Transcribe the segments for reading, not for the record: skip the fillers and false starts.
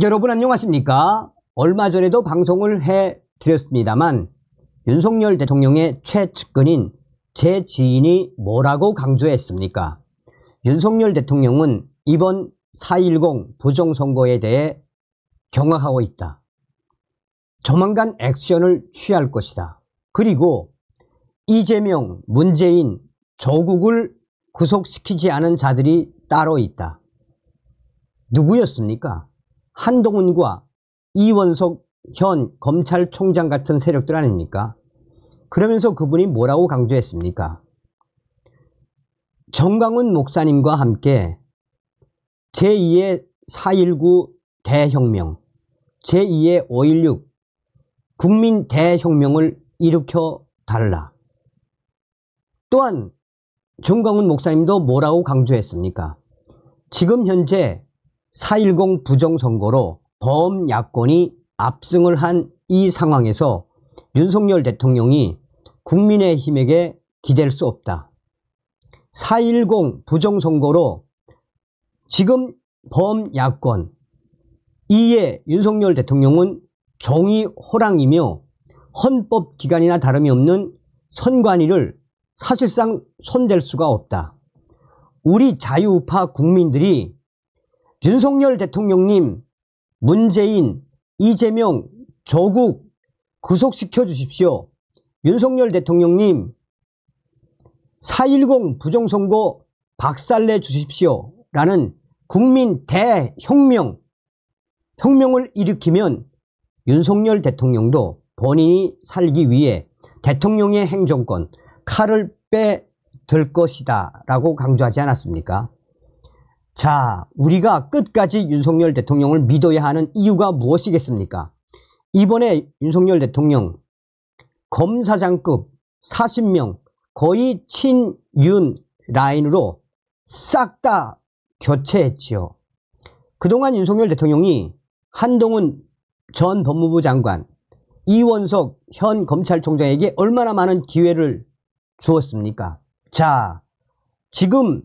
여러분 안녕하십니까? 얼마 전에도 방송을 해드렸습니다만 윤석열 대통령의 최측근인 제 지인이 뭐라고 강조했습니까? 윤석열 대통령은 이번 4.10 부정선거에 대해 경악하고 있다. 조만간 액션을 취할 것이다. 그리고 이재명, 문재인, 조국을 구속시키지 않은 자들이 따로 있다. 누구였습니까? 한동훈과 이원석 현 검찰총장 같은 세력들 아닙니까? 그러면서 그분이 뭐라고 강조했습니까? 정강훈 목사님과 함께 제2의 4.19 대혁명, 제2의 5.16 국민 대혁명을 일으켜 달라. 또한 정강훈 목사님도 뭐라고 강조했습니까? 지금 현재 4.10 부정선거로 범야권이 압승을 한 이 상황에서 윤석열 대통령이 국민의힘에게 기댈 수 없다. 4.10 부정선거로 지금 범야권 이에 윤석열 대통령은 종이 호랑이며 헌법기관이나 다름이 없는 선관위를 사실상 손댈 수가 없다. 우리 자유우파 국민들이 윤석열 대통령님, 문재인, 이재명, 조국 구속시켜 주십시오. 윤석열 대통령님 4.10 부정선거 박살내 주십시오. 라는 국민 대혁명을 일으키면 윤석열 대통령도 본인이 살기 위해 대통령의 행정권 칼을 빼들 것이다 라고 강조하지 않았습니까? 자, 우리가 끝까지 윤석열 대통령을 믿어야 하는 이유가 무엇이겠습니까? 이번에 윤석열 대통령 검사장급 40명 거의 친윤 라인으로 싹 다 교체했지요. 그동안 윤석열 대통령이 한동훈 전 법무부 장관, 이원석 현 검찰총장에게 얼마나 많은 기회를 주었습니까? 자, 지금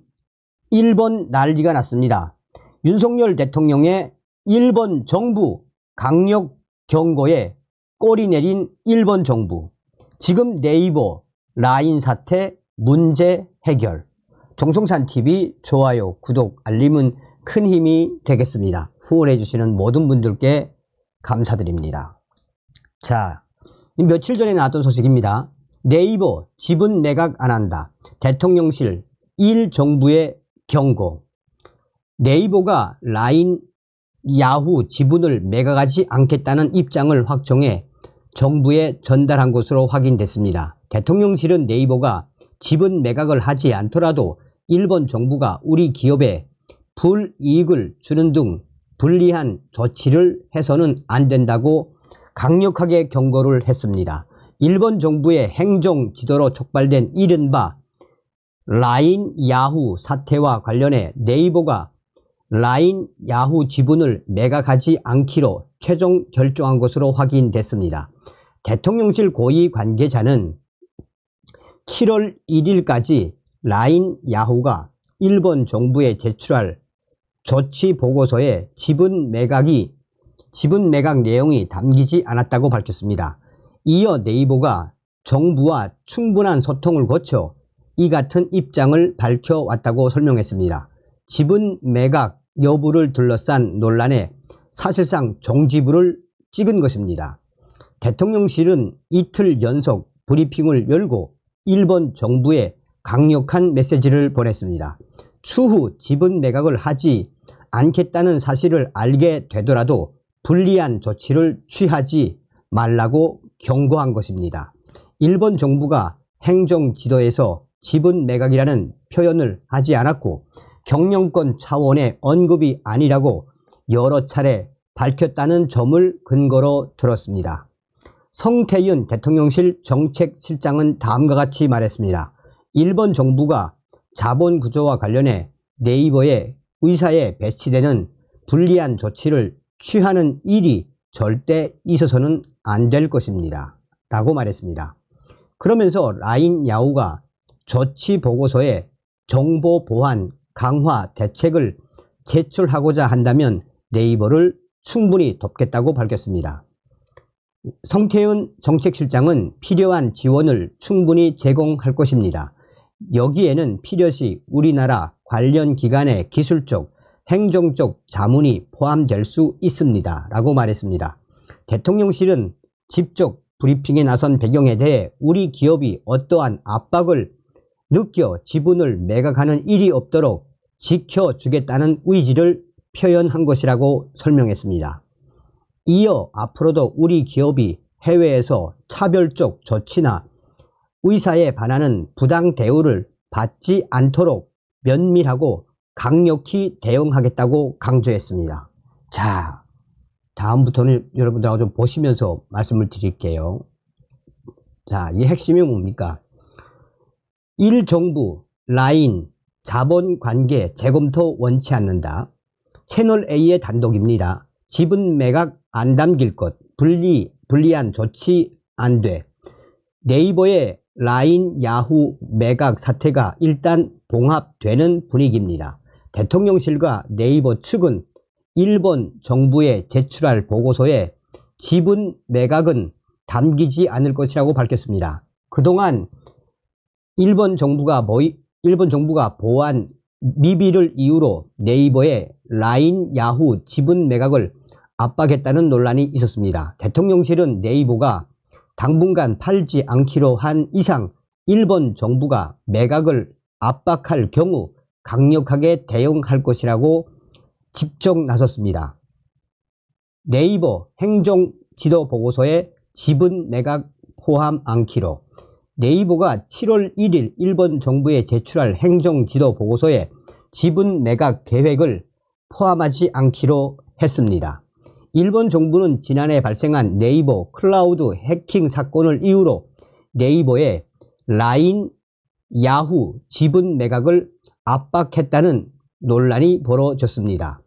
일본 난리가 났습니다. 윤석열 대통령의 일본 정부 강력 경고에 꼬리 내린 일본 정부. 지금 네이버 라인 사태 문제 해결. 정성찬TV 좋아요, 구독, 알림은 큰 힘이 되겠습니다. 후원해 주시는 모든 분들께 감사드립니다. 자, 며칠 전에 나왔던 소식입니다. 네이버 지분 매각 안 한다. 대통령실 1정부의 경고. 네이버가 라인, 야후 지분을 매각하지 않겠다는 입장을 확정해 정부에 전달한 것으로 확인됐습니다. 대통령실은 네이버가 지분 매각을 하지 않더라도 일본 정부가 우리 기업에 불이익을 주는 등 불리한 조치를 해서는 안 된다고 강력하게 경고를 했습니다. 일본 정부의 행정 지도로 촉발된 이른바 라인 야후 사태와 관련해 네이버가 라인 야후 지분을 매각하지 않기로 최종 결정한 것으로 확인됐습니다. 대통령실 고위 관계자는 7월 1일까지 라인 야후가 일본 정부에 제출할 조치 보고서에 지분 매각 내용이 담기지 않았다고 밝혔습니다. 이어 네이버가 정부와 충분한 소통을 거쳐 이 같은 입장을 밝혀왔다고 설명했습니다. 지분 매각 여부를 둘러싼 논란에 사실상 종지부를 찍은 것입니다. 대통령실은 이틀 연속 브리핑을 열고 일본 정부에 강력한 메시지를 보냈습니다. 추후 지분 매각을 하지 않겠다는 사실을 알게 되더라도 불리한 조치를 취하지 말라고 경고한 것입니다. 일본 정부가 행정 지도에서 지분 매각이라는 표현을 하지 않았고 경영권 차원의 언급이 아니라고 여러 차례 밝혔다는 점을 근거로 들었습니다. 성태윤 대통령실 정책실장은 다음과 같이 말했습니다. 일본 정부가 자본 구조와 관련해 네이버의 의사에 배치되는 불리한 조치를 취하는 일이 절대 있어서는 안 될 것입니다. 라고 말했습니다. 그러면서 라인 야후가 조치 보고서에 정보 보안 강화 대책을 제출하고자 한다면 네이버를 충분히 돕겠다고 밝혔습니다. 성태훈 정책실장은 필요한 지원을 충분히 제공할 것입니다. 여기에는 필요시 우리나라 관련 기관의 기술적, 행정적 자문이 포함될 수 있습니다. 라고 말했습니다. 대통령실은 직접 브리핑에 나선 배경에 대해 우리 기업이 어떠한 압박을 느껴 지분을 매각하는 일이 없도록 지켜주겠다는 의지를 표현한 것이라고 설명했습니다. 이어 앞으로도 우리 기업이 해외에서 차별적 조치나 의사에 반하는 부당 대우를 받지 않도록 면밀하고 강력히 대응하겠다고 강조했습니다. 자, 다음부터는 여러분들하고 좀 보시면서 말씀을 드릴게요. 자, 이 핵심이 뭡니까? 1. 정부, 라인, 자본관계 재검토 원치 않는다. 채널A의 단독입니다. 지분 매각 안 담길 것, 불리한 조치 안 돼. 네이버의 라인, 야후 매각 사태가 일단 봉합되는 분위기입니다. 대통령실과 네이버 측은 일본 정부에 제출할 보고서에 지분 매각은 담기지 않을 것이라고 밝혔습니다. 그동안 일본 정부가 보한 미비를 이유로 네이버의 라인, 야후 지분 매각을 압박했다는 논란이 있었습니다. 대통령실은 네이버가 당분간 팔지 않기로 한 이상 일본 정부가 매각을 압박할 경우 강력하게 대응할 것이라고 직접 나섰습니다. 네이버 행정지도보고서에 지분 매각 포함 않기로. 네이버가 7월 1일 일본 정부에 제출할 행정지도보고서에 지분 매각 계획을 포함하지 않기로 했습니다. 일본 정부는 지난해 발생한 네이버 클라우드 해킹 사건을 이유로 네이버의 라인, 야후 지분 매각을 압박했다는 논란이 벌어졌습니다.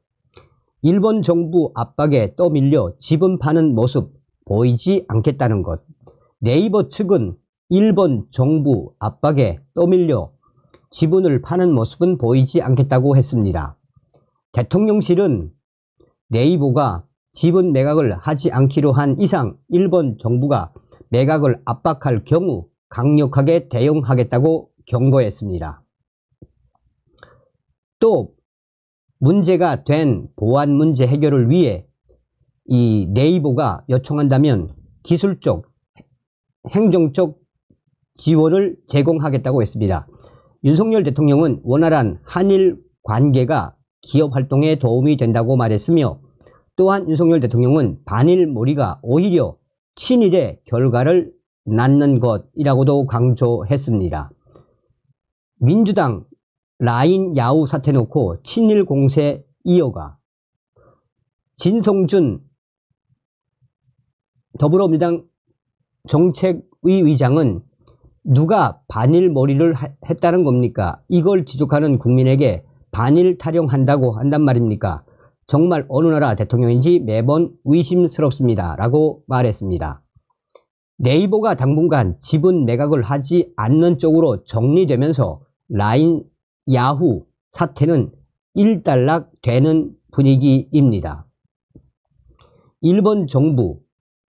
일본 정부 압박에 떠밀려 지분 파는 모습 보이지 않겠다는 것. 네이버 측은 일본 정부 압박에 떠밀려 지분을 파는 모습은 보이지 않겠다고 했습니다. 대통령실은 네이버가 지분 매각을 하지 않기로 한 이상 일본 정부가 매각을 압박할 경우 강력하게 대응하겠다고 경고했습니다. 또 문제가 된 보안 문제 해결을 위해 이 네이버가 요청한다면 기술적, 행정적 지원을 제공하겠다고 했습니다. 윤석열 대통령은 원활한 한일 관계가 기업 활동에 도움이 된다고 말했으며 또한 윤석열 대통령은 반일몰이가 오히려 친일의 결과를 낳는 것이라고도 강조했습니다. 민주당 라인 야후 사태 놓고 친일 공세 이어가. 진성준 더불어민주당 정책위 의장은 누가 반일몰이를 했다는 겁니까? 이걸 지적하는 국민에게 반일 타령한다고 한단 말입니까? 정말 어느 나라 대통령인지 매번 의심스럽습니다. 라고 말했습니다. 네이버가 당분간 지분 매각을 하지 않는 쪽으로 정리되면서 라인, 야후 사태는 일단락 되는 분위기입니다. 일본 정부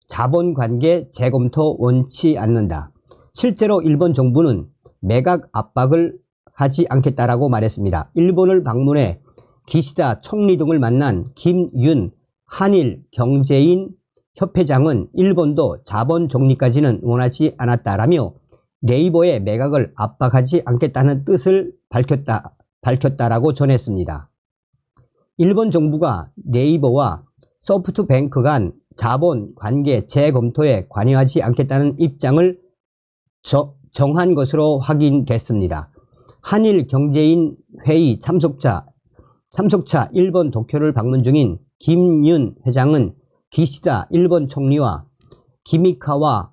자본관계 재검토 원치 않는다. 실제로 일본 정부는 매각 압박을 하지 않겠다라고 말했습니다. 일본을 방문해 기시다 총리 등을 만난 김윤 한일 경제인 협회장은 일본도 자본 정리까지는 원하지 않았다라며 네이버의 매각을 압박하지 않겠다는 뜻을 밝혔다라고 전했습니다. 일본 정부가 네이버와 소프트뱅크 간 자본 관계 재검토에 관여하지 않겠다는 입장을 정한 것으로 확인됐습니다. 한일 경제인 회의 참석차 일본 도쿄를 방문 중인 김윤 회장은 기시다 일본 총리와 기미카와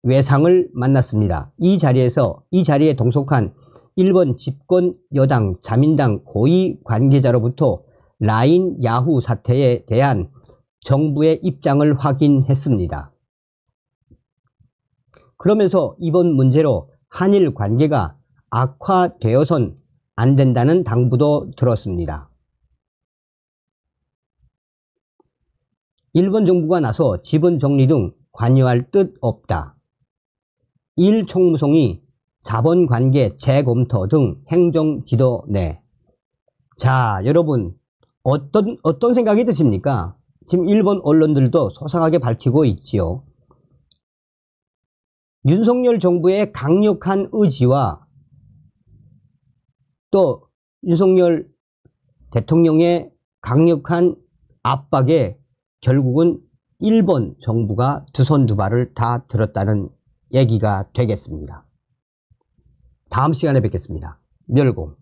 외상을 만났습니다. 이 자리에 동석한 일본 집권 여당 자민당 고위 관계자로부터 라인 야후 사태에 대한 정부의 입장을 확인했습니다. 그러면서 이번 문제로 한일 관계가 악화되어선 안 된다는 당부도 들었습니다. 일본 정부가 나서 지분 정리 등 관여할 뜻 없다. 일 총무성이 자본관계 재검토 등 행정지도 내. 자, 여러분 어떤 생각이 드십니까? 지금 일본 언론들도 소상하게 밝히고 있지요. 윤석열 정부의 강력한 의지와 또 윤석열 대통령의 강력한 압박에 결국은 일본 정부가 두 손 두 발을 다 들었다는 얘기가 되겠습니다. 다음 시간에 뵙겠습니다. 멸공.